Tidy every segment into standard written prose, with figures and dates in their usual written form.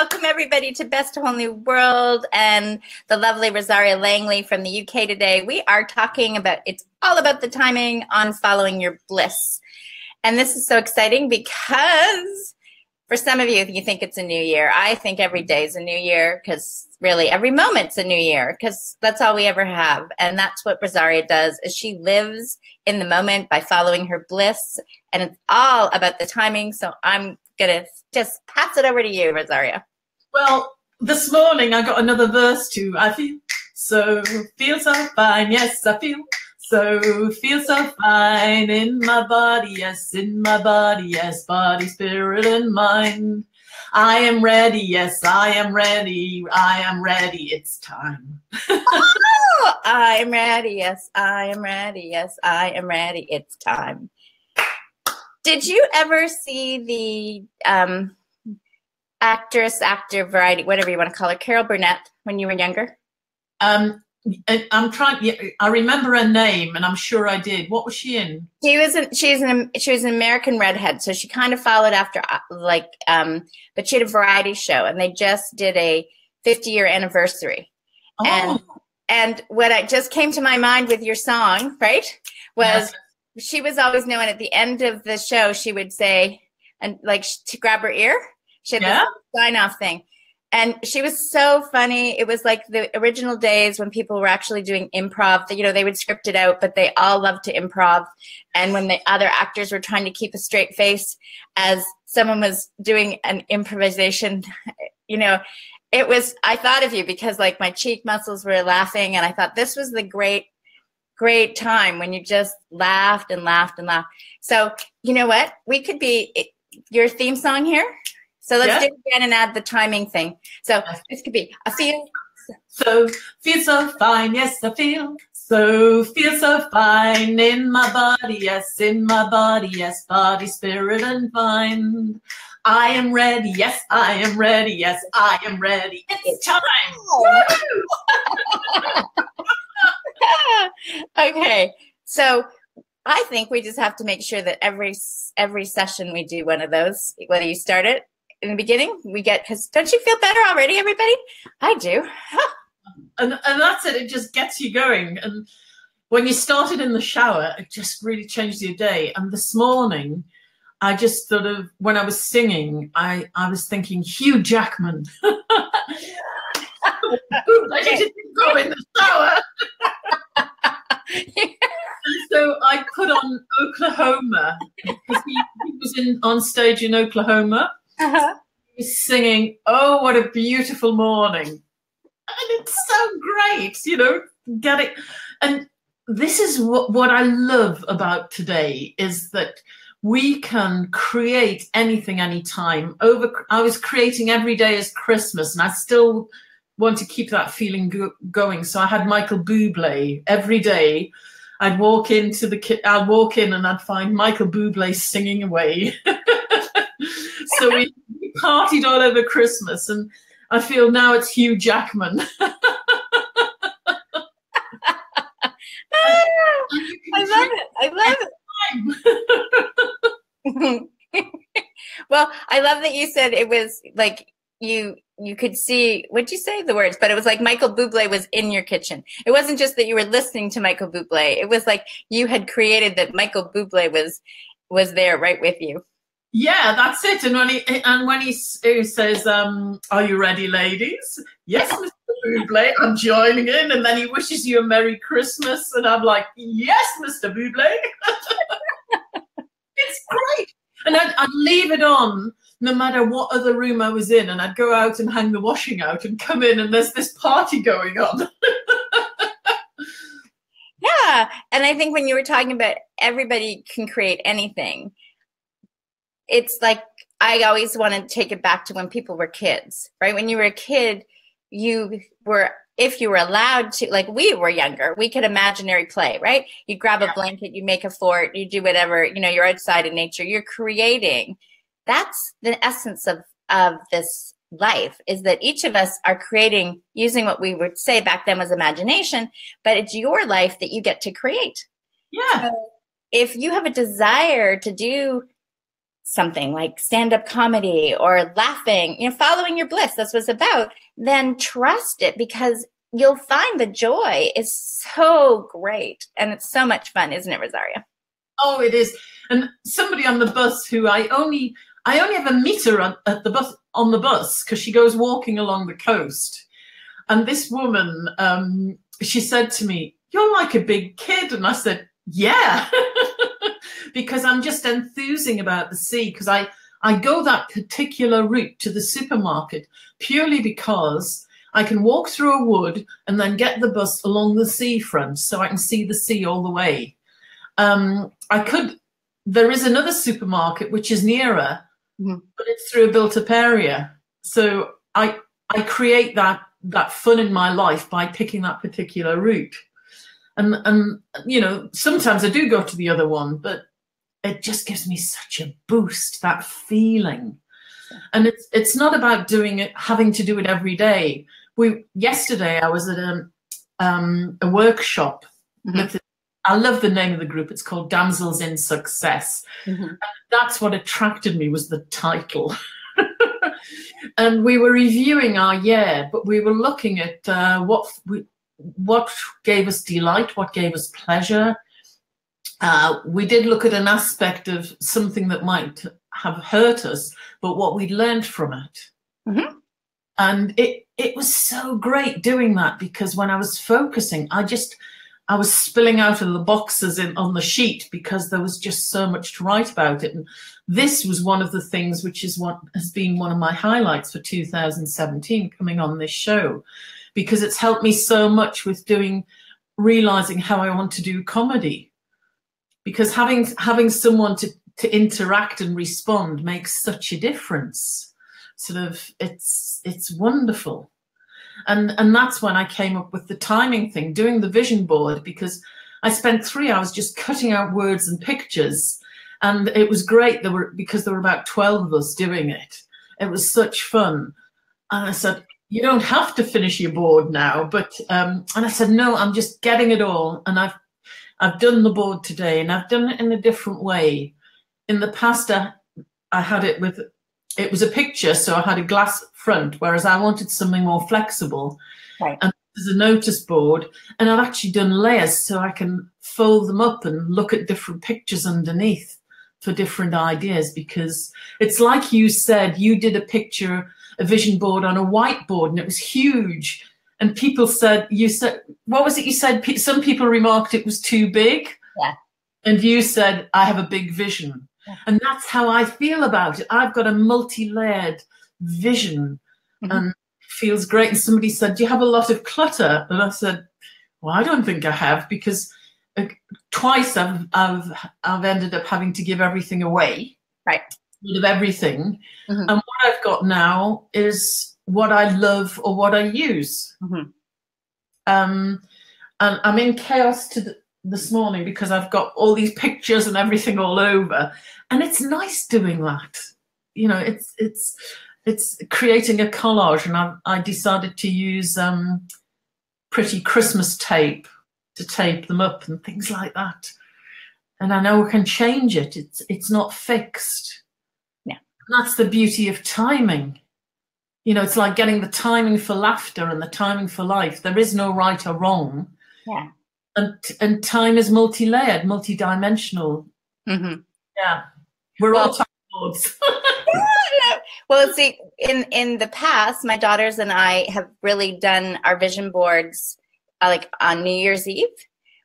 Welcome everybody to Best Whole New World and the lovely Risaria Langley from the UK today. We are talking about, it's all about the timing on following your bliss. And this is so exciting because for some of you, you think it's a new year. I think every day is a new year because really every moment's a new year because that's all we ever have. And that's what Risaria does, is she lives in the moment by following her bliss. And it's all about the timing. So I'm going to just pass it over to you, Risaria. Well, this morning I got another verse too. I feel so fine. Yes, I feel so fine in my body. Yes, in my body. Yes, body, spirit, and mind. I am ready. Yes, I am ready. I am ready. It's time. Oh, I am ready. Yes, I am ready. Yes, I am ready. It's time. Did you ever see the actor, variety, whatever you want to call her, Carol Burnett, when you were younger? I'm trying. I remember her name, and I'm sure I did. What was she in? She was an American redhead, so she kind of followed after but she had a variety show, and they just did a 50-year anniversary. Oh. And what I just came to my mind with your song, right, was she was always known at the end of the show, she would say, and like to grab her ear, she had this sign-off thing. And she was so funny. It was like the original days when people were actually doing improv. You know, they would script it out, but they all loved to improv. And when the other actors were trying to keep a straight face as someone was doing an improvisation, you know, it was, I thought of you because like my cheek muscles were laughing. And I thought this was the great time when you just laughed and laughed and laughed. So you know what? We could be your theme song here. So let's do it again and add the timing thing. So this could be, I feel so fine. Yes, I feel so fine in my body. Yes, in my body. Yes, body, spirit, and mind. I am ready. Yes, I am ready. Yes, I am ready. It's time. Okay. So I think we just have to make sure that every session we do one of those, whether you start it in the beginning, we get, because don't you feel better already, everybody? I do. And that's it. It just gets you going. And when you started in the shower, it just really changed your day. And this morning, I just sort of, when I was singing, I was thinking, Hugh Jackman. I didn't go in the shower. So I put on Oklahoma because he was on stage in Oklahoma. He was singing, "Oh, what a beautiful morning." And it's so great, you know, get it. And this is what I love about today is that we can create anything, anytime. I was creating every day as Christmas, and I still want to keep that feeling going. So I had Michael Bublé every day. I'd walk in and I'd find Michael Bublé singing away. So we partied all over Christmas, and I feel now it's Hugh Jackman. I love it. I love it. Well, I love that you said it was like you could see, what'd you say, the words, but it was like Michael Bublé was in your kitchen. It wasn't just that you were listening to Michael Bublé. It was like you had created that Michael Bublé was there right with you. Yeah, that's it. And when he says, "Are you ready, ladies?" Yes, Mr. Bublé, I'm joining in. And then he wishes you a Merry Christmas, and I'm like, yes, Mr. Bublé. It's great. And I'd leave it on no matter what other room I was in, and I'd go out and hang the washing out and come in, and there's this party going on. Yeah, and I think when you were talking about everybody can create anything, it's like I always want to take it back to when people were kids, right? When you were a kid, if you were allowed to, like we were younger, we could imaginary play, right? You grab a blanket, you make a fort, you do whatever, you know, you're outside in nature, you're creating. That's the essence of this life, is that each of us are creating using what we would say back then was imagination, but it's your life that you get to create. Yeah. So if you have a desire to do something like stand-up comedy or laughing, following your bliss, that's what it's about, then trust it, because you'll find the joy is so great. And it's so much fun, isn't it, Risaria? Oh, it is. And somebody on the bus who I only ever meet her on the bus because she goes walking along the coast. And this woman, she said to me, "You're like a big kid." And I said, "Yeah," because I'm just enthusing about the sea, because I go that particular route to the supermarket purely because I can walk through a wood and then get the bus along the seafront so I can see the sea all the way. There is another supermarket which is nearer, but it's through a built-up area. So I create that fun in my life by picking that particular route. And sometimes I do go to the other one, but it just gives me such a boost, that feeling. And it's not about doing it, having to do it every day. Yesterday I was at a workshop with, I love the name of the group. It's called Damsels in Success. And that's what attracted me, was the title. And we were reviewing our year, but we were looking at what gave us delight, what gave us pleasure. We did look at an aspect of something that might have hurt us, but what we'd learned from it. And it was so great doing that, because when I was focusing, I was spilling out of the boxes on the sheet, because there was just so much to write about it. And this was one of the things which is what has been one of my highlights for 2017, coming on this show, because it's helped me so much with realizing how I want to do comedy, because having someone to interact and respond makes such a difference. It's wonderful. And that's when I came up with the timing thing, doing the vision board, because I spent 3 hours just cutting out words and pictures, and it was great. Because there were about 12 of us doing it. It was such fun. And I said, "You don't have to finish your board now," but and I said, "No, I'm just getting it all." And I've done the board today, and I've done it in a different way. In the past, I had it was a picture, so I had a glass front, whereas I wanted something more flexible. Right. And there's a notice board, and I've actually done layers so I can fold them up and look at different pictures underneath for different ideas, because it's like you said, you did a vision board on a whiteboard, and it was huge. And people said, what was it you said? Some people remarked it was too big. Yeah. And you said, "I have a big vision." Yeah. And that's how I feel about it. I've got a multi-layered vision, and it feels great. And somebody said, "Do you have a lot of clutter?" And I said, "Well, I don't think I have, because twice I've ended up having to give everything away." Right. Of everything. And what I've got now is what I love or what I use. And I'm in chaos this morning, because I've got all these pictures and everything all over, and it's nice doing that. It's creating a collage, and I decided to use pretty Christmas tape to tape them up and things like that. And I know I can change it. It's not fixed. Yeah. That's the beauty of timing. It's like getting the timing for laughter and the timing for life. There is no right or wrong. Yeah. And time is multi-layered, multi-dimensional. Yeah. We're all time lords. Well, see, in the past, my daughters and I have really done our vision boards like on New Year's Eve.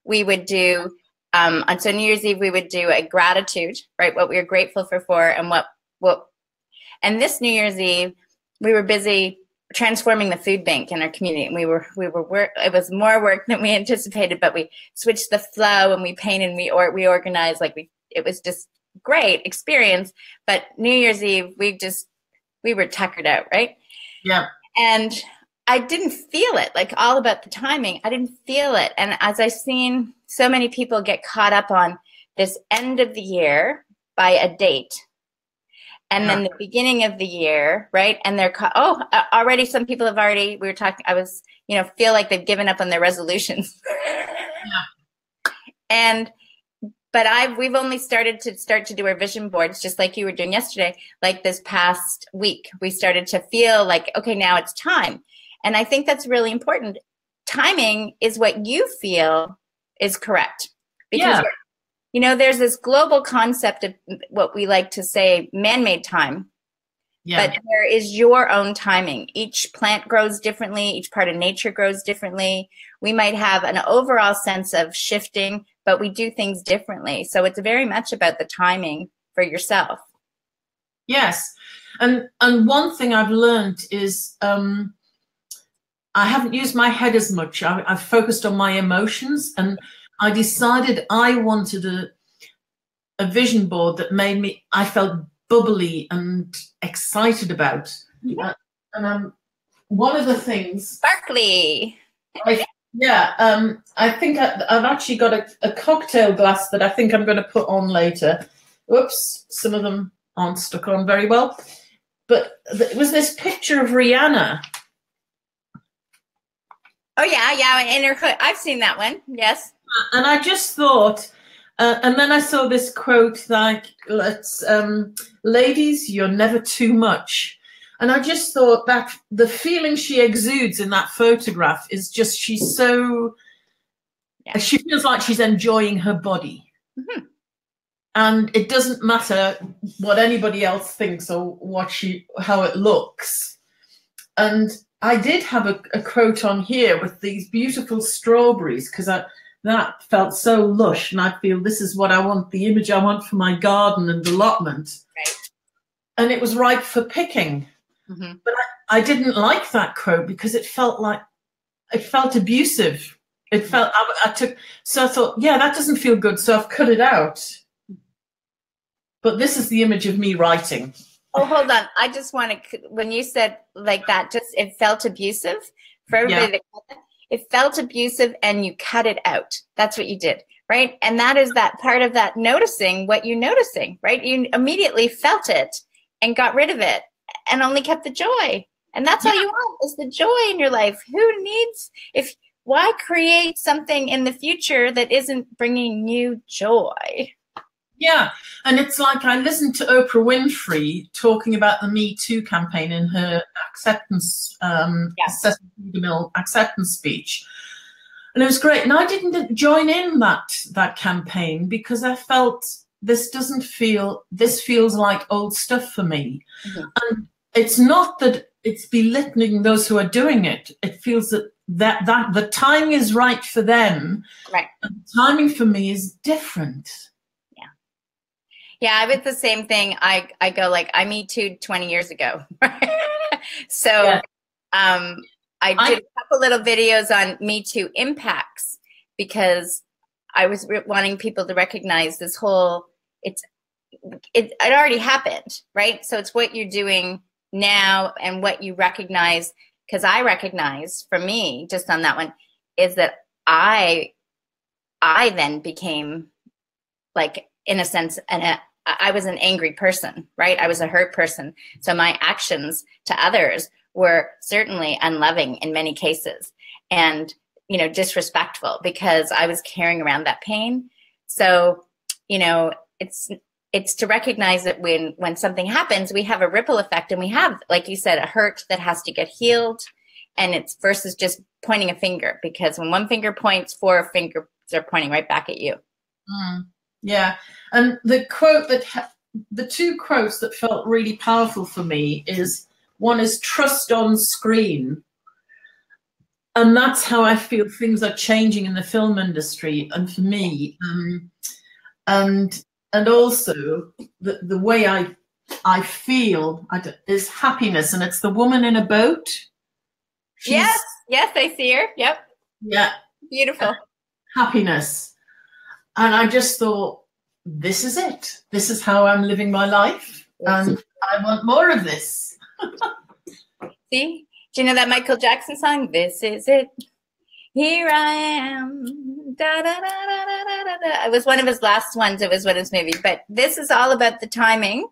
We would do so New Year's Eve we would do a gratitude, right? What we were grateful for, and what. And this New Year's Eve, we were busy transforming the food bank in our community, and we were it was more work than we anticipated, but we switched the flow, and we painted, and we organized, it was just great experience. But New Year's Eve, we were tuckered out, right? Yeah. And I didn't feel it, like all about the timing. I didn't feel it. And as I've seen so many people get caught up on this end of the year by a date, and then the beginning of the year, right? And they're already some people have already. We were talking. I was, feel like they've given up on their resolutions. Yeah. But we've only started to do our vision boards, just like you were doing yesterday. Like this past week, we started to feel like, okay, now it's time. And I think that's really important. Timing is what you feel is correct. Because, you know, there's this global concept of what we like to say, man-made time. Yeah. But there is your own timing. Each plant grows differently. Each part of nature grows differently. We might have an overall sense of shifting, but we do things differently. So it's very much about the timing for yourself. Yes. And one thing I've learned is I haven't used my head as much. I've focused on my emotions, and I decided I wanted a vision board that made me, I felt bubbly and excited about. And one of the things, sparkly. I think I've actually got a cocktail glass that I think I'm going to put on later. Oops, some of them aren't stuck on very well. But it was this picture of Rihanna. Oh yeah, in her hood. I've seen that one. Yes. And I just thought. And then I saw this quote like, ladies, you're never too much. And I just thought that the feeling she exudes in that photograph is just, she's so, she feels like she's enjoying her body. Mm-hmm. And it doesn't matter what anybody else thinks or how it looks. And I did have a quote on here with these beautiful strawberries, because that felt so lush, and I feel this is what I want, the image I want for my garden and allotment. Right. And it was ripe for picking. Mm-hmm. But I didn't like that quote because it felt abusive. It felt, so I thought, yeah, that doesn't feel good, so I've cut it out. But this is the image of me writing. Oh, hold on. I just want to, when you said like that, just, it felt abusive for everybody that cut that. It felt abusive and you cut it out. That's what you did, right? And that is that part of that noticing what you're noticing, right? You immediately felt it and got rid of it and only kept the joy. And that's all you want, is the joy in your life. Who needs, why create something in the future that isn't bringing you joy? Yeah, and it's like I listened to Oprah Winfrey talking about the Me Too campaign in her acceptance speech, and it was great. And I didn't join in that campaign because I felt this feels like old stuff for me. Mm-hmm. And it's not that it's belittling those who are doing it. It feels that the time is right for them, right? And the timing for me is different. Yeah, I was the same thing. I go like, I Me Too'd 20 years ago. So I did a couple little videos on Me Too impacts because I was wanting people to recognize this whole, it already happened, right? So it's what you're doing now and what you recognize, because I recognize for me, just on that one, is that I then became like, in a sense, I was an angry person, right? I was a hurt person. So my actions to others were certainly unloving in many cases and, you know, disrespectful because I was carrying around that pain. So, you know, it's to recognize that when something happens, we have a ripple effect and we have, like you said, a hurt that has to get healed. And it's versus just pointing a finger, because when one finger points, 4 fingers are pointing right back at you. Mm. Yeah, and the two quotes that felt really powerful for me is, one is trust on screen, and that's how I feel things are changing in the film industry, and for me, and also the way I feel is happiness, and it's the woman in a boat. Yes, I see her. Yep. Yeah. Beautiful. Happiness. And I just thought, this is it. This is how I'm living my life. And I want more of this. See? Do you know that Michael Jackson song? This is it. Here I am. Da, da, da, da, da, da, da. It was one of his last ones. It was one of his movies. But this is all about the timing.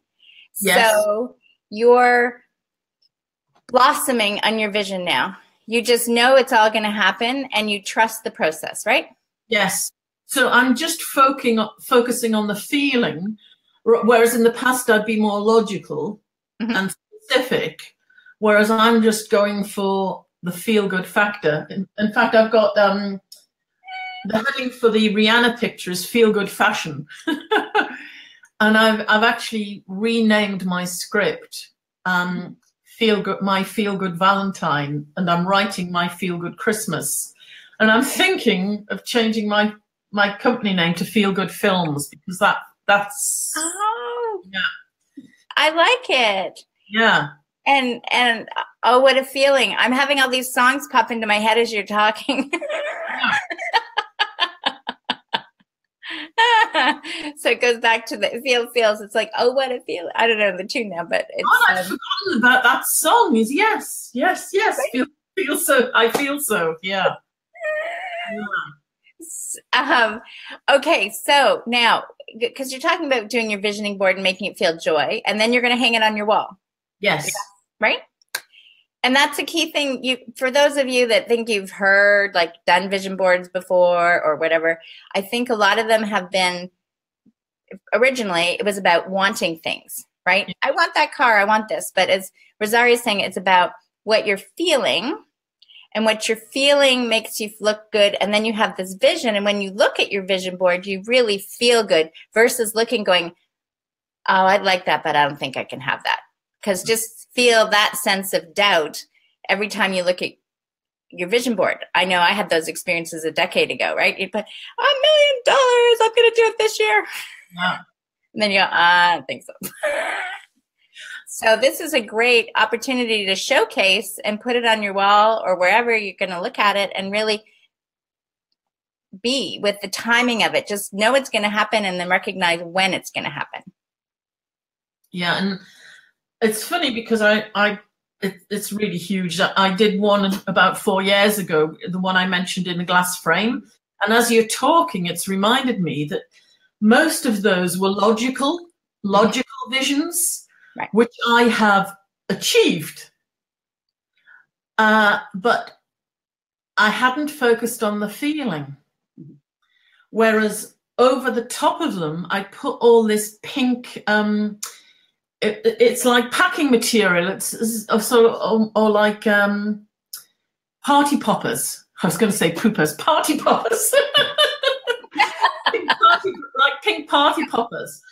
Yes. So you're blossoming on your vision now. You just know it's all going to happen and you trust the process, right? Yes. So I'm just focusing on the feeling, whereas in the past I'd be more logical and specific, whereas I'm just going for the feel-good factor. In fact, I've got the heading for the Rihanna picture is feel-good fashion. And I've actually renamed my script my feel-good Valentine, and I'm writing my feel-good Christmas. And I'm thinking of changing my company name to Feel Good Films, because that's yeah. I like it. Yeah. And oh, what a feeling. I'm having all these songs pop into my head as you're talking. Yeah. So it goes back to the feels. It's like, oh, what a feel. I don't know the tune now, but it's I've forgotten about that song. Is yes. Right? I feel so. Yeah. Okay, so now, because you're talking about doing your visioning board and making it feel joy, and then you're going to hang it on your wall. Yes. Right? And that's a key thing. For those of you that think you've heard, like, done vision boards before or whatever, I think a lot of them have been, originally, it was about wanting things, right? Yeah. I want that car, I want this. But as Risaria is saying, it's about what you're feeling. And what you're feeling makes you look good. And then you have this vision. And when you look at your vision board, you really feel good versus looking, going, oh, I'd like that, but I don't think I can have that. Because just feel that sense of doubt every time you look at your vision board. I know I had those experiences a decade ago, right? You put $1 million, I'm going to do it this year. Yeah. And then you go, I don't think so. So this is a great opportunity to showcase and put it on your wall or wherever you're going to look at it and really be with the timing of it. Just know it's going to happen and then recognize when it's going to happen. Yeah, and it's funny because it's really huge. I did one about 4 years ago, the one I mentioned in the glass frame. And as you're talking, it's reminded me that most of those were logical visions. Right. Which I have achieved, but I hadn't focused on the feeling. Whereas over the top of them, I put all this pink, it's like packing material. It's or like party poppers. I was going to say poopers, party poppers. Pink party poppers.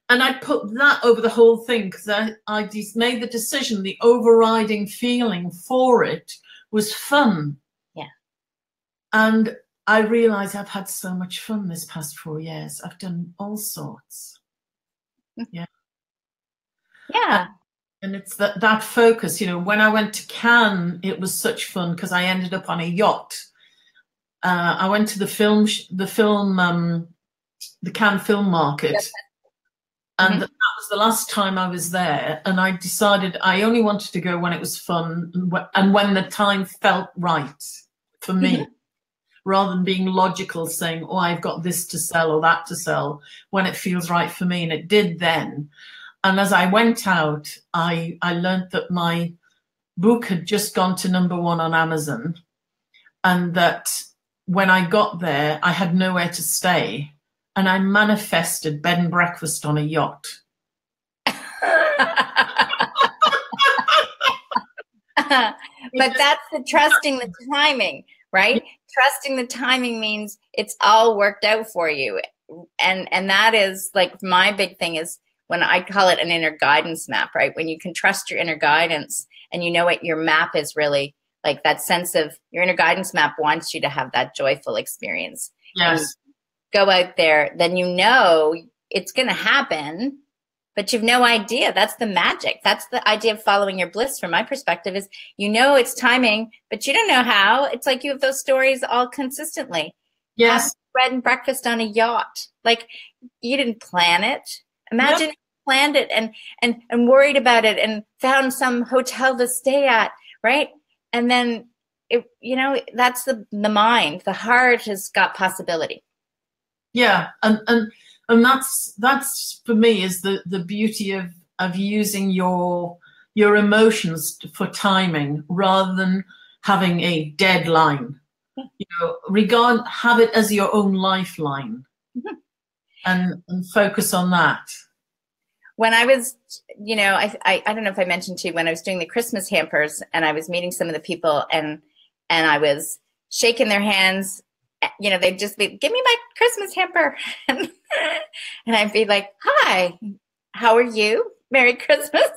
And I put that over the whole thing because I just made the decision, the overriding feeling for it was fun. Yeah. And I realized I've had so much fun this past 4 years. I've done all sorts. Yeah. Yeah. And it's that focus, you know, when I went to Cannes, it was such fun because I ended up on a yacht. I went to the Cannes Film Market. Yep. And that was the last time I was there. And I decided I only wanted to go when it was fun and when the time felt right for me, rather than being logical, saying, oh, I've got this to sell or that to sell, when it feels right for me. And it did then. And as I went out, I learned that my book had just gone to #1 on Amazon. And that when I got there, I had nowhere to stay. And I manifested bed and breakfast on a yacht. But that's the trusting the timing, right? Yeah. Trusting the timing means it's all worked out for you. And that is like my big thing is when I call it an inner guidance map, right? When you can trust your inner guidance and you know what your map is really, like that sense of your inner guidance map wants you to have that joyful experience. Yes. Go out there, then you know it's going to happen, but you've no idea. That's the magic. That's the idea of following your bliss from my perspective is, you know, it's timing, but you don't know how. It's like you have those stories all consistently. Yes. Have bread and breakfast on a yacht. Like you didn't plan it. Imagine you planned it and worried about it and found some hotel to stay at, right? And then, you know, that's the mind. The heart has got possibility. Yeah, and that's for me is the beauty of using your emotions for timing rather than having a deadline. You know, have it as your own lifeline, and focus on that. When I was, you know, I don't know if I mentioned to you, when I was doing the Christmas hampers and I was meeting some of the people and I was shaking their hands, you know, they'd just be, give me my Christmas hamper. And I'd be like, hi, how are you? Merry Christmas.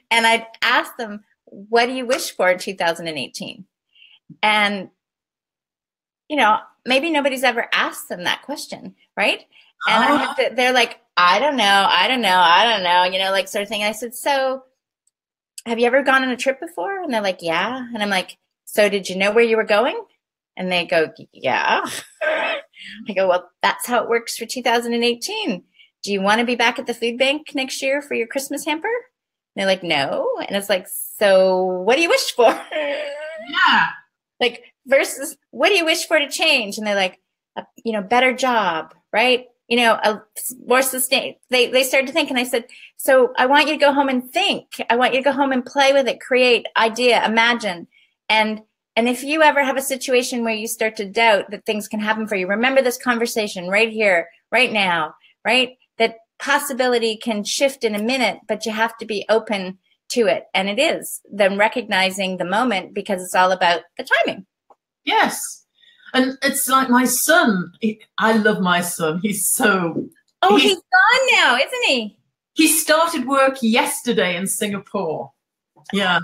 And I'd ask them, what do you wish for in 2018? And, you know, maybe nobody's ever asked them that question, right? And I have to, they're like, I don't know, you know, like sort of thing. And I said, so have you ever gone on a trip before? And they're like, yeah. And I'm like, so did you know where you were going? And they go, yeah. I go, well, that's how it works for 2018. Do you want to be back at the food bank next year for your Christmas hamper? And they're like, no. And it's like, so what do you wish for? Yeah. Like versus what do you wish for to change? And they're like, you know, better job, right? You know, a more sustain. They started to think, and I said, so I want you to go home and think. I want you to go home and play with it, create, idea, imagine. And if you ever have a situation where you start to doubt that things can happen for you, remember this conversation right here, right now, right? That possibility can shift in a minute, but you have to be open to it. And it is then recognizing the moment, because it's all about the timing. Yes. And it's like my son. I love my son. He's so... Oh, he's gone now, isn't he? He started work yesterday in Singapore. Yeah.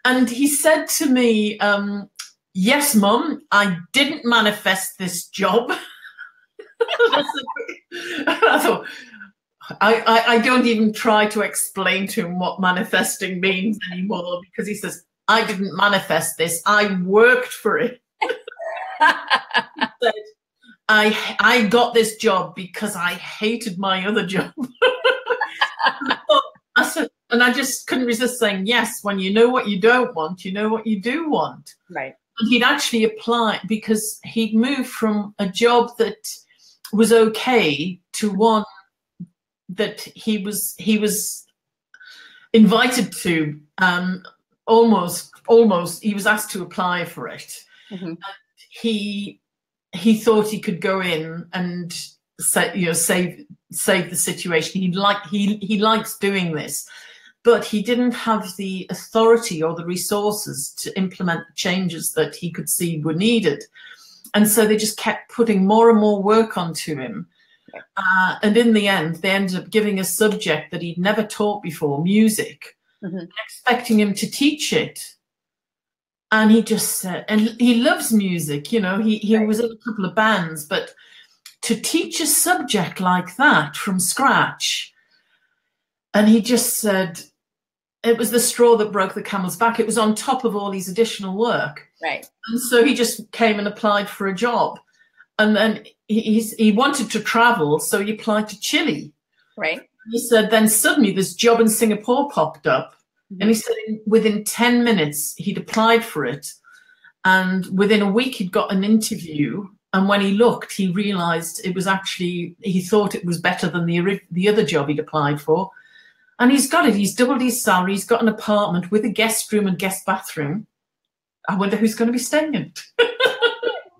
And he said to me, yes, Mum, I didn't manifest this job. I thought, I don't even try to explain to him what manifesting means anymore, because he says, I didn't manifest this. I worked for it. He said, I got this job because I hated my other job. I said, and I just couldn't resist saying, yes, when you know what you don't want, you know what you do want. Right. And he'd actually applied, because he'd moved from a job that was okay to one that he was invited to, almost he was asked to apply for it. Mm-hmm. He thought he could go in and save the situation. He likes doing this, but he didn't have the authority or the resources to implement the changes that he could see were needed. And so they just kept putting more and more work onto him. And in the end, they ended up giving a subject that he'd never taught before, music, mm-hmm. expecting him to teach it. And he just said, and he loves music, you know, he was in a couple of bands, but to teach a subject like that from scratch, and he just said, it was the straw that broke the camel's back. It was on top of all these additional work. Right. And so he just came and applied for a job. And then he wanted to travel, so he applied to Chile. Right. He said, then suddenly this job in Singapore popped up. Mm-hmm. And he said within 10 minutes, he'd applied for it. And within a week, he'd got an interview. And when he looked, he realized it was actually, he thought it was better than the other job he'd applied for. And he's got it. He's doubled his salary. He's got an apartment with a guest room and guest bathroom. I wonder who's going to be staying in it.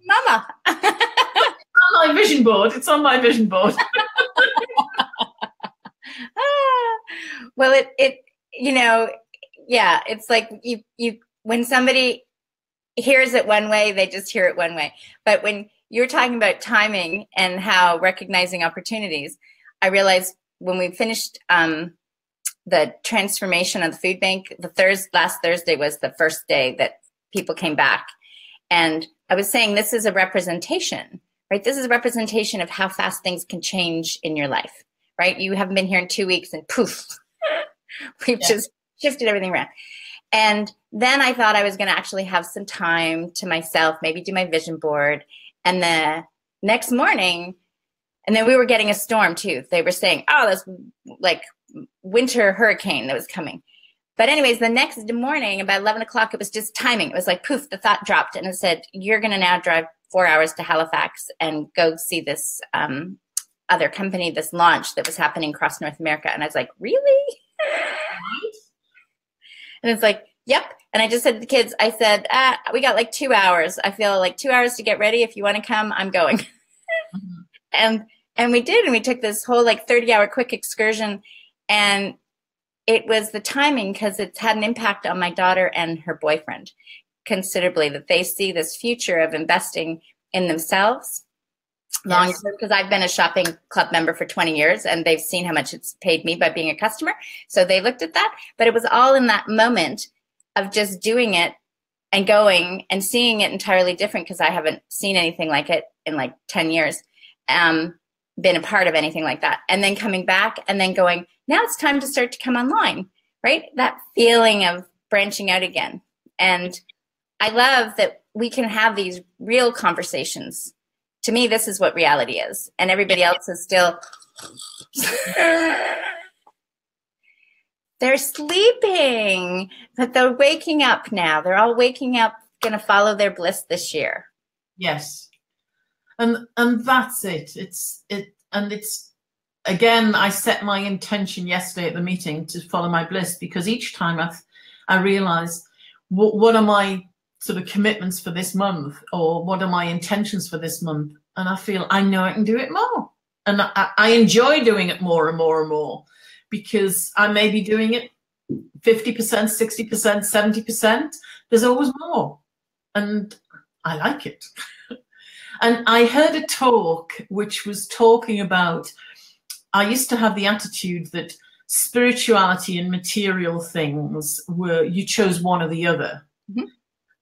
Mama. It's on my vision board. It's on my vision board. Well, it you know, yeah, it's like you when somebody hears it one way, they just hear it one way. But when you're talking about timing and how recognizing opportunities, I realized when we finished the transformation of the food bank, last Thursday was the first day that people came back. And I was saying, this is a representation, right? This is a representation of how fast things can change in your life, right? You haven't been here in 2 weeks and poof, we've just shifted everything around. And then I thought I was going to actually have some time to myself, maybe do my vision board. And the next morning, and then we were getting a storm too. They were saying, oh, that's like winter hurricane that was coming. But anyways, the next morning, about 11 o'clock, it was just timing. It was like, poof, the thought dropped. And it said, you're going to now drive 4 hours to Halifax and go see this other company, this launch that was happening across North America. And I was like, really? And it's like, Yep. And I just said to the kids, I said, we got like 2 hours. I feel like 2 hours to get ready. If you want to come, I'm going. Mm-hmm. And we did. And we took this whole like 30-hour quick excursion. And it was the timing, because it's had an impact on my daughter and her boyfriend considerably, that they see this future of investing in themselves long term, because I've been a shopping club member for 20 years and they've seen how much it's paid me by being a customer. So they looked at that, but it was all in that moment of just doing it and going and seeing it entirely different, because I haven't seen anything like it in like 10 years, been a part of anything like that. And then coming back and then going, now it's time to start to come online, right? That feeling of branching out again. And I love that we can have these real conversations. To me, this is what reality is. And everybody else is still, they're sleeping, but they're waking up now. They're all waking up, going to follow their bliss this year. Yes. And that's it. It's again, I set my intention yesterday at the meeting to follow my bliss, because each time I realize what are my sort of commitments for this month, or what are my intentions for this month, and I feel I know I can do it more, and I enjoy doing it more and more and more, because I may be doing it 50%, 60%, 70%. There's always more, and I like it. And I heard a talk which was talking about, I used to have the attitude that spirituality and material things were, you chose one or the other. Mm-hmm.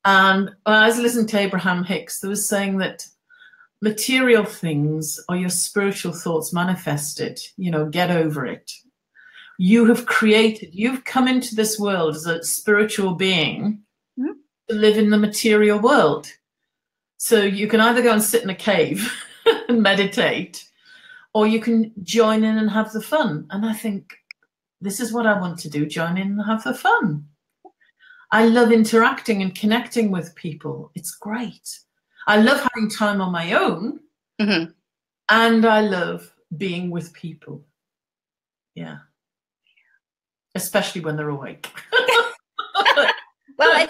And when I was listening to Abraham Hicks, they was saying that material things are your spiritual thoughts manifested. You know, get over it. You have created, you've come into this world as a spiritual being, mm-hmm, to live in the material world. So you can either go and sit in a cave and meditate, or you can join in and have the fun. And I think this is what I want to do, join in and have the fun. I love interacting and connecting with people. It's great. I love having time on my own, mm-hmm, and I love being with people. Yeah. Especially when they're awake. Well,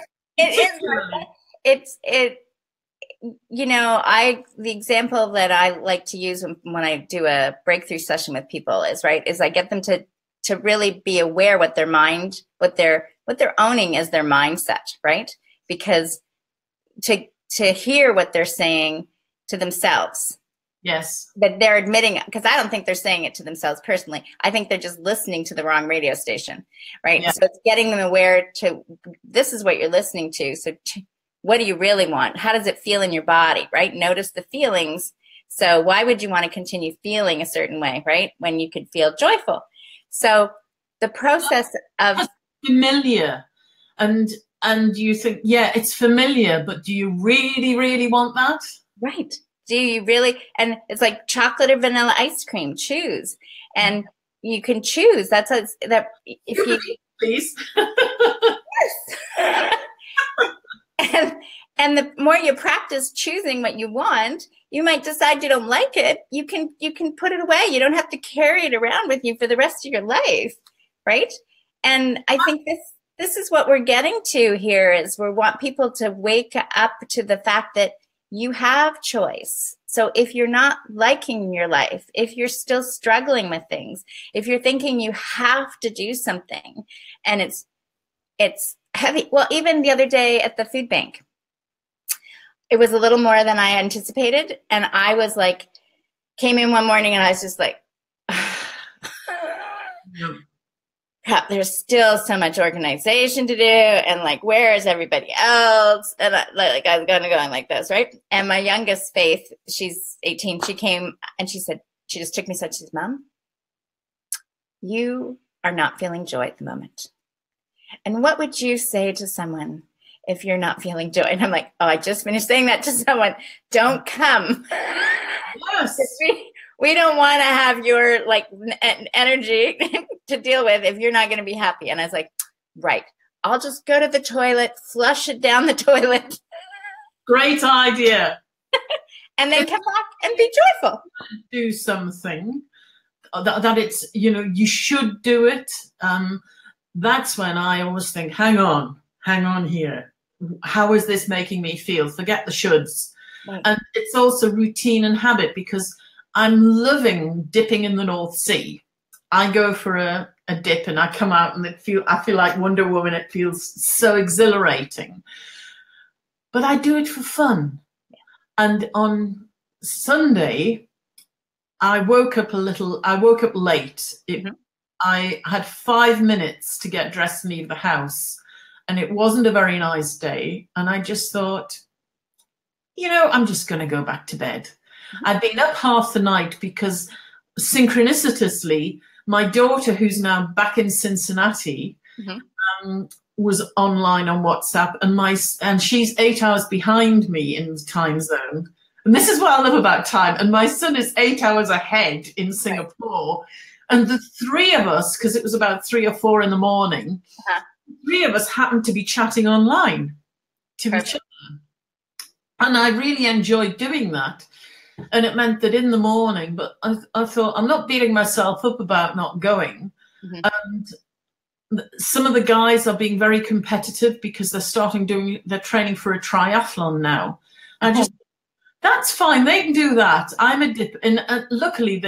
it's you know, the example that I like to use when I do a breakthrough session with people is I get them to really be aware what their mind, what they're owning as their mindset, right? Because to hear what they're saying to themselves. Yes. That they're admitting, because I don't think they're saying it to themselves personally. I think they're just listening to the wrong radio station, right? Yeah. So it's getting them aware to, this is what you're listening to. So what do you really want? How does it feel in your body, right? Notice the feelings. So why would you want to continue feeling a certain way, right? When you could feel joyful. So the process of familiar, and you think, yeah, it's familiar, but do you really, really want that? Right. Do you really? And it's like chocolate or vanilla ice cream, choose. And you can choose. That's that if you please. Yes. And the more you practice choosing what you want, you might decide you don't like it. You can put it away. You don't have to carry it around with you for the rest of your life, right? And I think this is what we're getting to here, is we want people to wake up to the fact that you have choice. So if you're not liking your life, if you're still struggling with things, if you're thinking you have to do something and it's heavy. Well, even the other day at the food bank, it was a little more than I anticipated. And I was like, came in one morning and I was just like, crap, there's still so much organization to do. And like, where is everybody else? And I was going to go on like this, right? And my youngest, Faith, she's 18. She came and she said, she just took me aside. She said, Mom, you are not feeling joy at the moment. And what would you say to someone if you're not feeling joy? And I'm like, oh, I just finished saying that to someone. Don't come. Yes. We don't want to have your like energy to deal with if you're not going to be happy. And I was like, right, I'll just go to the toilet, flush it down the toilet. Great idea. And then come back and be joyful. Do something that it's, you know, you should do it. That's when I always think, hang on, hang on here. How is this making me feel? Forget the shoulds. Right. And it's also routine and habit, because I'm loving dipping in the North Sea. I go for a dip and I come out and I feel like Wonder Woman. It feels so exhilarating. But I do it for fun. And on Sunday, I woke up late. I had 5 minutes to get dressed and leave the house. And it wasn't a very nice day. And I just thought, I'm just going to go back to bed. I'd been up half the night because synchronicitously, my daughter, who's now back in Cincinnati, was online on WhatsApp, and she's 8 hours behind me in the time zone. And this is what I love about time. And my son is 8 hours ahead in Singapore. And the three of us, because it was about 3 or 4 in the morning, three of us happened to be chatting online to each other. And I really enjoyed doing that. And it meant that in the morning, but I thought, I'm not beating myself up about not going. And some of the guys are being very competitive because they're training for a triathlon now. And that's fine. They can do that. I'm a dip. And luckily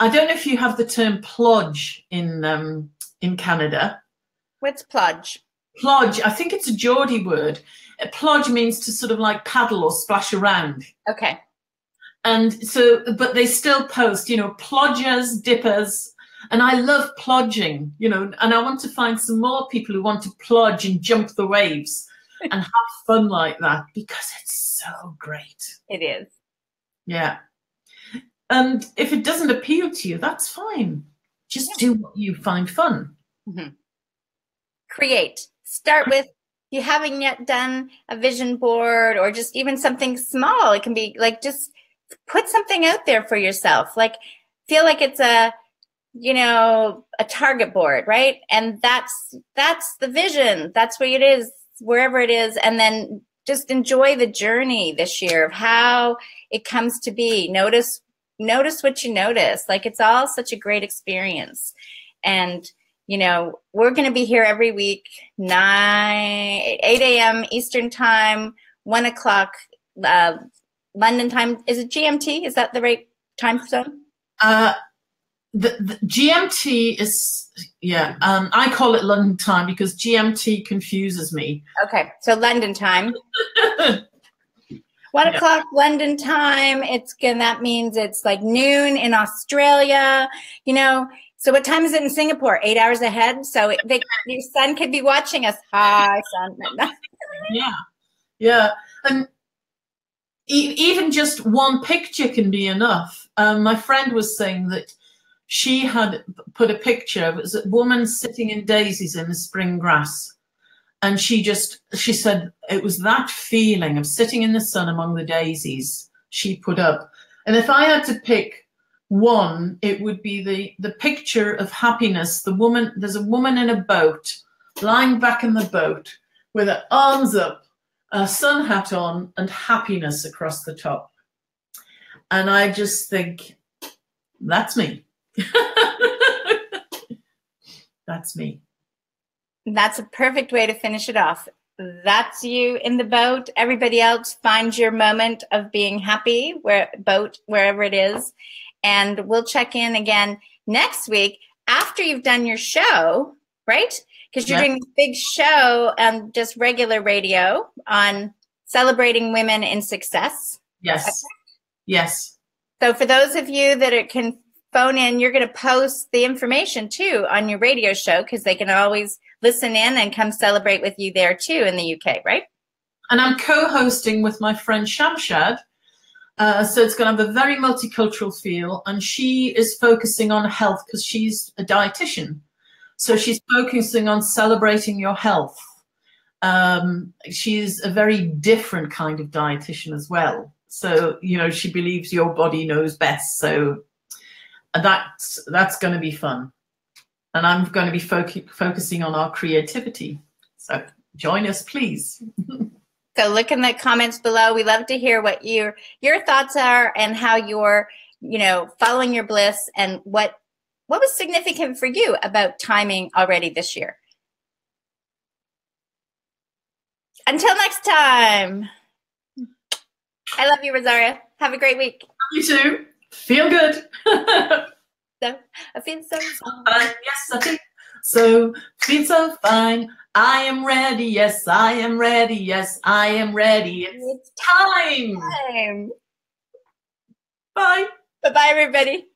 I don't know if you have the term plodge in Canada. What's plodge? Plodge. I think it's a Geordie word. Plodge means to sort of like paddle or splash around. Okay. And so, but they still post, plodgers, dippers. And I love plodging, and I want to find some more people who want to plodge and jump the waves and have fun like that, because it's so great. It is. Yeah. And if it doesn't appeal to you, that's fine. Just do what you find fun. Create. Start with, you haven't yet done a vision board or just even something small. It can be like, just put something out there for yourself. Like, feel like it's a target board, right? And that's the vision. That's where it is, wherever it is. And then just enjoy the journey this year of how it comes to be. Notice what you notice. Like, it's all such a great experience. And, we're going to be here every week, 8 a.m. Eastern time, 1 o'clock London time. Is it GMT? Is that the right time zone? The GMT is, I call it London time because GMT confuses me. Okay, so London time. 1 o'clock London time. That means it's like noon in Australia. So what time is it in Singapore? 8 hours ahead. So your son could be watching us. Hi, son. Yeah. And even just one picture can be enough. My friend was saying that she had put a picture. It was a woman sitting in daisies in the spring grass. And she said it was that feeling of sitting in the sun among the daisies she put up. And if I had to pick one, it would be the picture of happiness. There's a woman in a boat, lying back in the boat with her arms up, a sun hat on, and happiness across the top. And I just think, that's me. That's me. That's a perfect way to finish it off. That's you in the boat. Everybody else, find your moment of being happy, wherever it is. And we'll check in again next week after you've done your show, right? Because you're doing this big show on just regular radio on celebrating women in success. Yes. Okay. Yes. So for those of you that can phone in, you're going to post the information too on your radio show, because they can always listen in and come celebrate with you there too in the UK, right? And I'm co-hosting with my friend Shamshad. So it's going to have a very multicultural feel. And she is focusing on health because she's a dietitian. So she's focusing on celebrating your health. She's a very different kind of dietitian as well. So, she believes your body knows best. So that's going to be fun. And I'm going to be focusing on our creativity. So join us, please. So look in the comments below. We love to hear what your thoughts are and how you're, following your bliss, and what was significant for you about timing already this year. Until next time. I love you, Risaria. Have a great week. You too. Feel good. So, I feel so fine. Yes, I feel so. Feel so fine. I am ready. Yes, I am ready. Yes, I am ready. It's time. Time. Bye. Bye-bye, everybody.